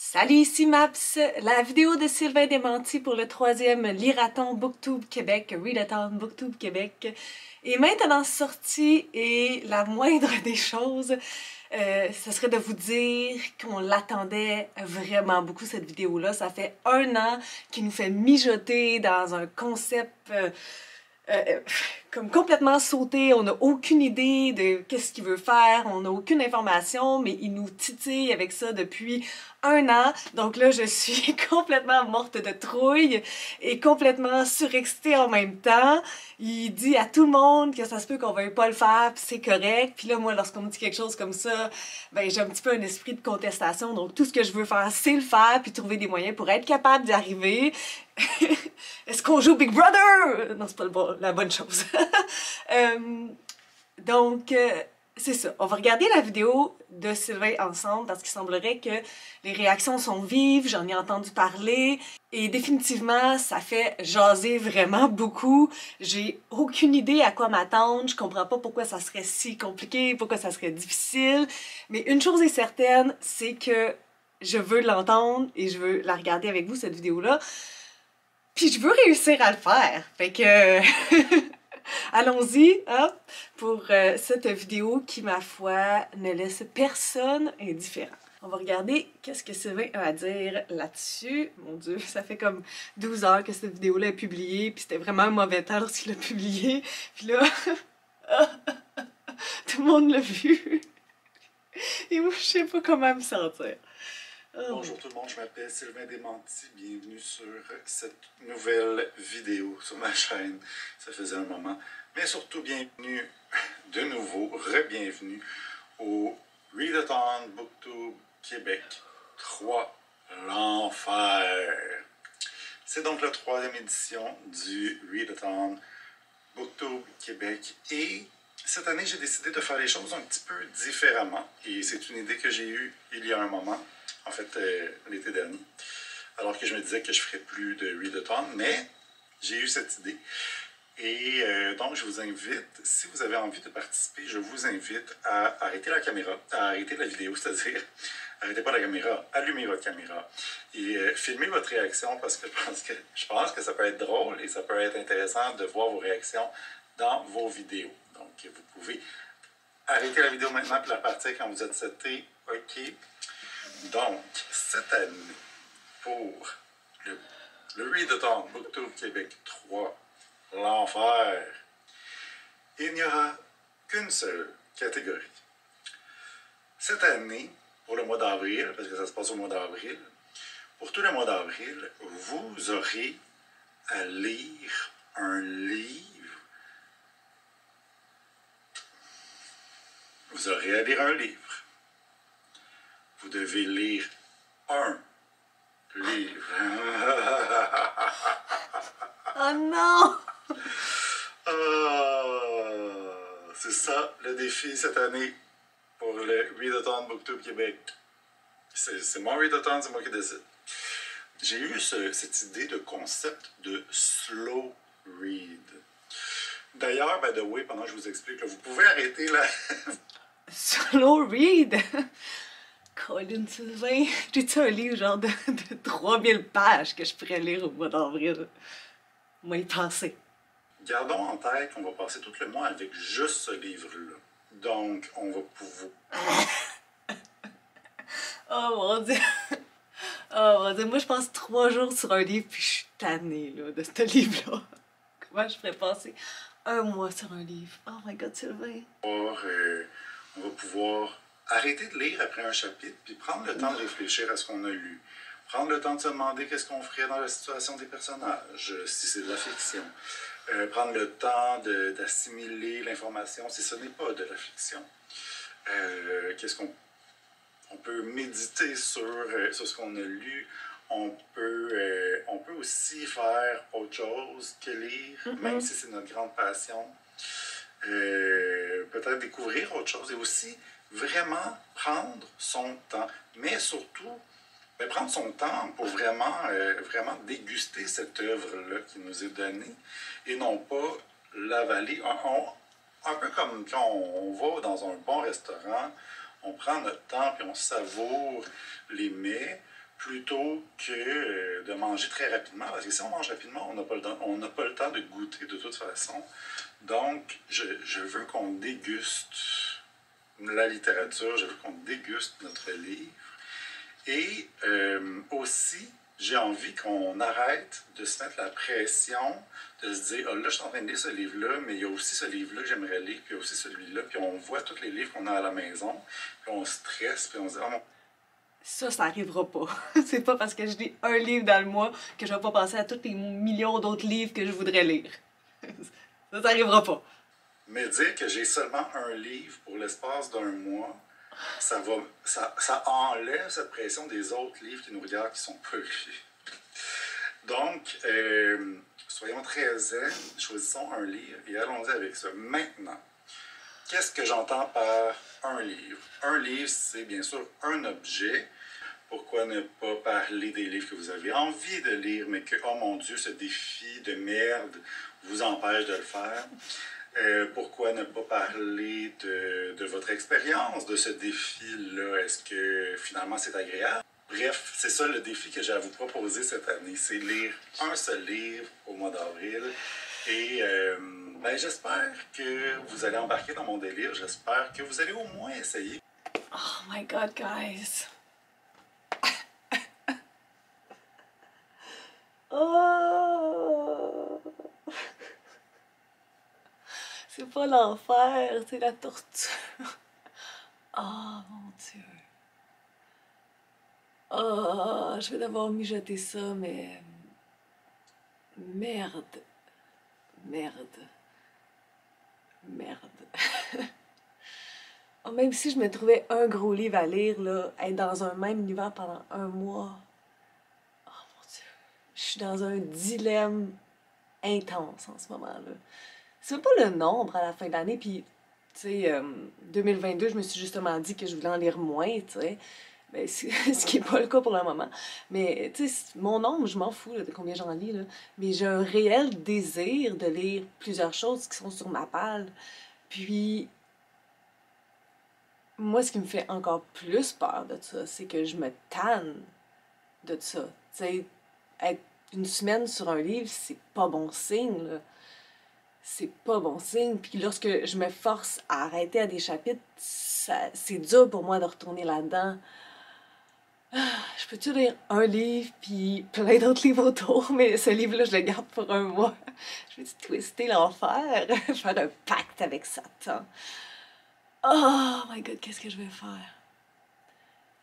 Salut, ici Maps, la vidéo de Sylvain Démenti pour le troisième Lirathon Booktube Québec, Readathon Booktube Québec, est maintenant sorti et la moindre des choses, ce serait de vous dire qu'on l'attendait vraiment beaucoup cette vidéo-là. Ça fait 1 an qu'il nous fait mijoter dans un concept comme complètement sauté, on n'a aucune idée de qu'est-ce qu'il veut faire, on n'a aucune information, mais il nous titille avec ça depuis 1 an. Donc là, je suis complètement morte de trouille et complètement surexcitée en même temps. Il dit à tout le monde que ça se peut qu'on veuille pas le faire, puis c'est correct. Puis là, moi, lorsqu'on me dit quelque chose comme ça, ben j'ai un petit peu un esprit de contestation. Donc tout ce que je veux faire, c'est le faire, puis trouver des moyens pour être capable d'y arriver. Est-ce qu'on joue Big Brother? Non, c'est pas la bonne chose. Donc, c'est ça. On va regarder la vidéo de Sylvain ensemble parce qu'il semblerait que les réactions sont vives, j'en ai entendu parler et définitivement, ça fait jaser vraiment beaucoup. J'ai aucune idée à quoi m'attendre, je comprends pas pourquoi ça serait si compliqué, pourquoi ça serait difficile, mais une chose est certaine, c'est que je veux l'entendre et je veux la regarder avec vous, cette vidéo-là. Puis je veux réussir à le faire. Fait que allons-y hein, pour cette vidéo qui, ma foi, ne laisse personne indifférent. On va regarder qu'est-ce que Sylvain a à dire là-dessus. Mon Dieu, ça fait comme 12 heures que cette vidéo-là est publiée, puis c'était vraiment un mauvais temps lorsqu'il l'a publiée. Puis là, tout le monde l'a vu. Et moi, je sais pas comment me sentir. Bonjour tout le monde, je m'appelle Sylvain Démenti, bienvenue sur cette nouvelle vidéo sur ma chaîne, ça faisait un moment, mais surtout bienvenue de nouveau, re-bienvenue au Readathon Booktube Québec 3, l'enfer. C'est donc la 3e édition du Readathon Booktube Québec et cette année j'ai décidé de faire les choses un petit peu différemment et c'est une idée que j'ai eue il y a un moment. En fait, l'été dernier, alors que je me disais que je ne ferais plus de Readathon, mais j'ai eu cette idée. Et donc, je vous invite, si vous avez envie de participer, je vous invite à arrêter la caméra, à arrêter la vidéo, c'est-à-dire, arrêtez pas la caméra, allumez votre caméra et filmez votre réaction parce que je pense que ça peut être drôle et ça peut être intéressant de voir vos réactions dans vos vidéos. Donc, vous pouvez arrêter la vidéo maintenant et la partir quand vous êtes seté. OK. Donc, cette année, pour le Readathon Booktube Québec 3, l'enfer, il n'y aura qu'une seule catégorie. Cette année, pour le mois d'avril, parce que ça se passe au mois d'avril, pour tout le mois d'avril, vous aurez à lire un livre. Vous aurez à lire un livre. Vous devez lire un livre. Oh non! C'est ça le défi cette année pour le Readathon Booktube Québec. C'est mon Readathon, c'est moi qui décide. J'ai eu cette idée de concept de slow read. D'ailleurs, by the way, pendant que je vous explique, là, vous pouvez arrêter la... Slow read? Colin Sylvain, j'ai-tu un livre genre de 3000 pages que je pourrais lire au mois d'avril? Moi, y penser. Gardons en tête qu'on va passer tout le mois avec juste ce livre-là. Donc, on va pouvoir... Oh mon Dieu! Oh mon Dieu, moi je passe 3 jours sur un livre puis je suis tannée là, de ce livre-là. Comment je ferais passer 1 mois sur un livre? Oh my God, Sylvain! On va pouvoir arrêter de lire après un chapitre puis prendre le temps de réfléchir à ce qu'on a lu. Prendre le temps de se demander qu'est-ce qu'on ferait dans la situation des personnages, si c'est de la fiction. Prendre le temps d'assimiler l'information si ce n'est pas de la fiction. Qu'est-ce qu'on peut méditer sur ce qu'on a lu. On peut aussi faire autre chose que lire, même si c'est notre grande passion. Peut-être découvrir autre chose et aussi vraiment prendre son temps, mais surtout prendre son temps pour vraiment déguster cette œuvre-là qui nous est donnée et non pas l'avaler. Un peu comme quand on va dans un bon restaurant, on prend notre temps puis on savoure les mets plutôt que de manger très rapidement, parce que si on mange rapidement, on n'a pas le temps de goûter de toute façon. Donc, je veux qu'on déguste la littérature, je veux qu'on déguste notre livre. Et aussi, j'ai envie qu'on arrête de se mettre la pression, de se dire, oh là, je suis en train de lire ce livre-là, mais il y a aussi ce livre-là que j'aimerais lire, puis il y a aussi celui-là, puis on voit tous les livres qu'on a à la maison, puis on stresse, puis on se dit, oh mon... Ça arrivera pas. C'est pas parce que je lis un livre dans le mois que je vais pas penser à tous les millions d'autres livres que je voudrais lire. Ça arrivera pas. Mais dire que j'ai seulement un livre pour l'espace d'un mois, ça enlève cette pression des autres livres qui nous regardent qui sont pas lus. Donc, soyons très zen, choisissons un livre et allons-y avec ça. Maintenant, qu'est-ce que j'entends par un livre? Un livre, c'est bien sûr un objet. Pourquoi ne pas parler des livres que vous avez envie de lire, mais que, oh mon Dieu, ce défi de merde vous empêche de le faire? Pourquoi ne pas parler de votre expérience, de ce défi-là? Est-ce que finalement c'est agréable? Bref, c'est ça le défi que j'ai à vous proposer cette année, c'est lire un seul livre au mois d'avril. Et ben, j'espère que vous allez embarquer dans mon délire, j'espère que vous allez au moins essayer. Oh my god, guys. Oh. C'est pas l'enfer, c'est la torture. Oh mon Dieu. Oh, je vais devoir mijoter ça, mais... Merde. Merde. Merde. Oh, même si je me trouvais un gros livre à lire, là, être dans un même univers pendant un mois... Oh mon Dieu. Je suis dans un dilemme intense en ce moment-là. C'est même pas le nombre à la fin de l'année, puis, tu sais, 2022, je me suis justement dit que je voulais en lire moins, tu sais, ben, ce qui n'est pas le cas pour le moment. Mais, tu sais, mon nombre, je m'en fous là, de combien j'en lis, là. Mais j'ai un réel désir de lire plusieurs choses qui sont sur ma palle. Puis, moi, ce qui me fait encore plus peur de ça, c'est que je me tanne de ça. Tu sais, être une semaine sur un livre, c'est pas bon signe, là. C'est pas bon signe. Puis lorsque je me force à arrêter à des chapitres, c'est dur pour moi de retourner là-dedans. Je peux-tu lire un livre, puis plein d'autres livres autour, mais ce livre-là, je le garde pour un mois. Je vais twister l'enfer, faire un pacte avec Satan. Oh my god, qu'est-ce que je vais faire?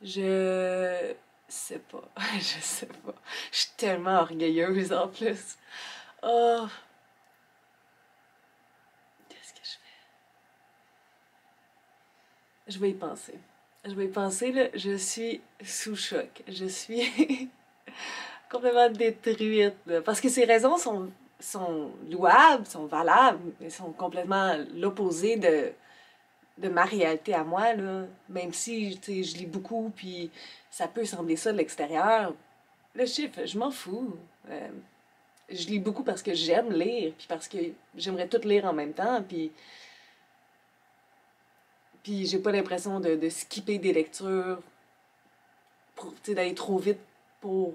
Je sais pas. Je sais pas. Je suis tellement orgueilleuse en plus. Oh... Je vais y penser. Je vais y penser, là. Je suis sous choc. Je suis complètement détruite, là. Parce que ces raisons sont louables, sont valables, mais sont complètement l'opposé de ma réalité à moi, là. Même si, tu sais, je lis beaucoup, puis ça peut sembler ça de l'extérieur. Le chiffre, je m'en fous. Je lis beaucoup parce que j'aime lire, puis parce que j'aimerais tout lire en même temps, puis j'ai pas l'impression de skipper des lectures, d'aller trop vite pour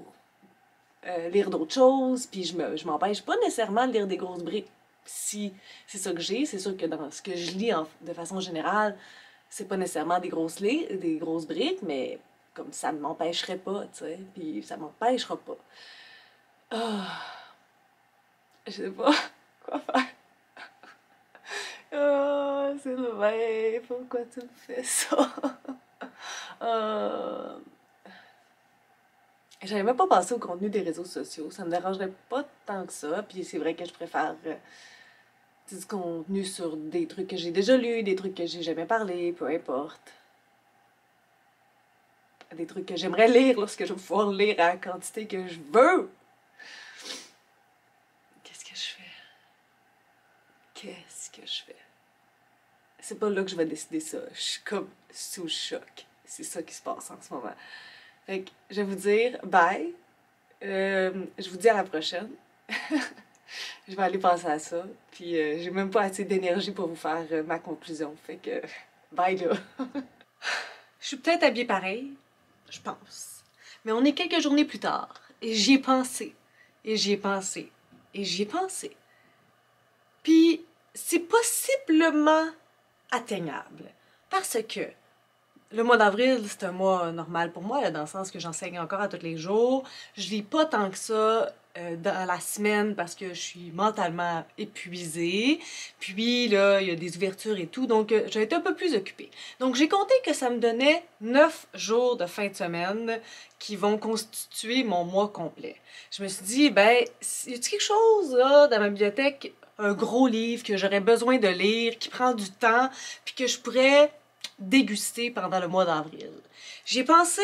lire d'autres choses, puis je m'empêche pas nécessairement de lire des grosses briques. Si c'est ça que j'ai, c'est sûr que dans ce que je lis de façon générale, c'est pas nécessairement des grosses briques, mais comme ça ne m'empêcherait pas, tu sais, puis ça m'empêchera pas. Je sais pas quoi faire. Oh, Sylvain, pourquoi tu me fais ça? J'avais même pas pensé au contenu des réseaux sociaux. Ça me dérangerait pas tant que ça. Puis c'est vrai que je préfère du contenu sur des trucs que j'ai déjà lus, des trucs que j'ai jamais parlé, peu importe. Des trucs que j'aimerais lire lorsque je vais pouvoir lire à la quantité que je veux. Qu'est-ce que je fais? Qu'est-ce que je fais? C'est pas là que je vais décider ça. Je suis comme sous choc. C'est ça qui se passe en ce moment. Fait que je vais vous dire bye. Je vous dis à la prochaine. Je vais aller penser à ça. Puis j'ai même pas assez d'énergie pour vous faire ma conclusion. Fait que bye là. Je suis peut-être habillée pareil. Je pense. Mais on est quelques journées plus tard, et j'y ai pensé, et j'y ai pensé, et j'y ai pensé. Puis, c'est possiblement atteignable, parce que le mois d'avril, c'est un mois normal pour moi, là, dans le sens que j'enseigne encore à tous les jours. Je lis pas tant que ça dans la semaine parce que je suis mentalement épuisée. Puis là, il y a des ouvertures et tout, donc j'ai été un peu plus occupée. Donc j'ai compté que ça me donnait 9 jours de fin de semaine qui vont constituer mon mois complet. Je me suis dit, ben, y a-t-il quelque chose là dans ma bibliothèque, un gros livre que j'aurais besoin de lire, qui prend du temps, puis que je pourrais déguster pendant le mois d'avril. J'y ai pensé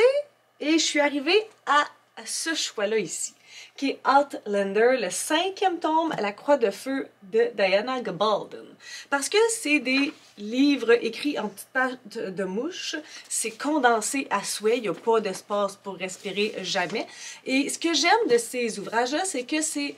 et je suis arrivée à ce choix-là ici, qui est Outlander, le 5e tome à la croix de feu de Diana Gabaldon. Parce que c'est des livres écrits en petites pages de mouche, c'est condensé à souhait, il n'y a pas d'espace pour respirer jamais. Et ce que j'aime de ces ouvrages-là, c'est que c'est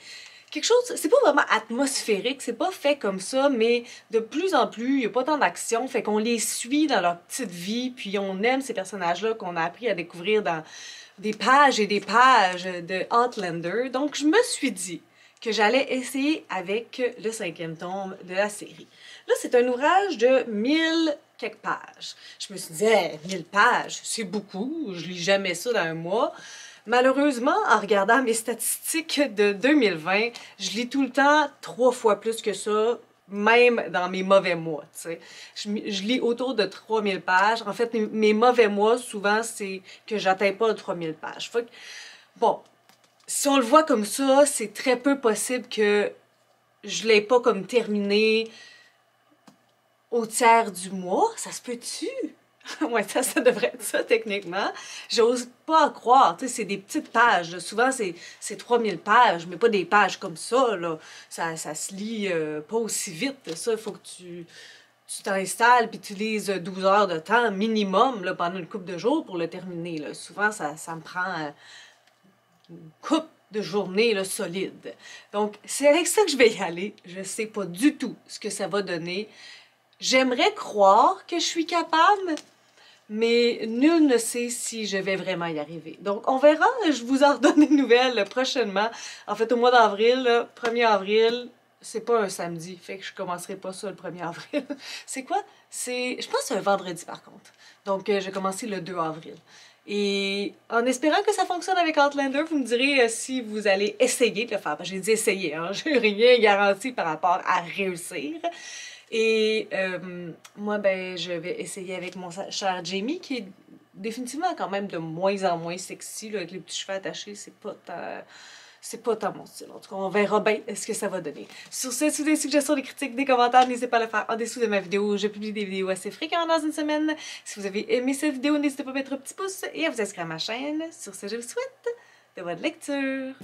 quelque chose, c'est pas vraiment atmosphérique, c'est pas fait comme ça, mais de plus en plus, il n'y a pas tant d'action, fait qu'on les suit dans leur petite vie, puis on aime ces personnages-là qu'on a appris à découvrir dans des pages et des pages de Outlander. Donc, je me suis dit que j'allais essayer avec le 5e tome de la série. Là, c'est un ouvrage de 1000 quelques pages. Je me suis dit, hey, 1000 pages, c'est beaucoup, je lis jamais ça dans un mois. Malheureusement, en regardant mes statistiques de 2020, je lis tout le temps 3 fois plus que ça, même dans mes mauvais mois, tu sais. Je lis autour de 3000 pages. En fait, mes mauvais mois, souvent, c'est que j'atteins pas 3000 pages. Fait que, bon, si on le voit comme ça, c'est très peu possible que je l'ai pas comme terminé au tiers du mois. Ça se peut-tu? Ouais, ça devrait être ça, techniquement. J'ose pas en croire, tu sais, c'est des petites pages. Là. Souvent, c'est 3000 pages, mais pas des pages comme ça, là. Ça se lit pas aussi vite. Ça, il faut que tu t'installes puis tu lises 12 heures de temps minimum, là, pendant une couple de jours pour le terminer, là. Souvent, ça me prend une couple de journées, là, solide. Donc, c'est avec ça que je vais y aller. Je sais pas du tout ce que ça va donner. J'aimerais croire que je suis capable, mais nul ne sait si je vais vraiment y arriver. Donc, on verra. Je vous en redonne des nouvelles prochainement. En fait, au mois d'avril, 1er avril, c'est pas un samedi, fait que je commencerai pas ça le 1er avril. C'est quoi? Je pense que c'est un vendredi, par contre. Donc, j'ai commencé le 2 avril. Et en espérant que ça fonctionne avec Outlander, vous me direz si vous allez essayer de le faire. J'ai dit essayer, hein? J'ai rien garanti par rapport à réussir. Et moi, ben, je vais essayer avec mon cher Jamie, qui est définitivement quand même de moins en moins sexy, là, avec les petits cheveux attachés, c'est pas tant mon style. En tout cas, on verra bien ce que ça va donner. Sur ce, si vous avez des suggestions, des critiques, des commentaires, n'hésitez pas à le faire en dessous de ma vidéo. Je publie des vidéos assez fréquemment dans une semaine. Si vous avez aimé cette vidéo, n'hésitez pas à mettre un petit pouce et à vous inscrire à ma chaîne. Sur ce, je vous souhaite de bonnes lectures.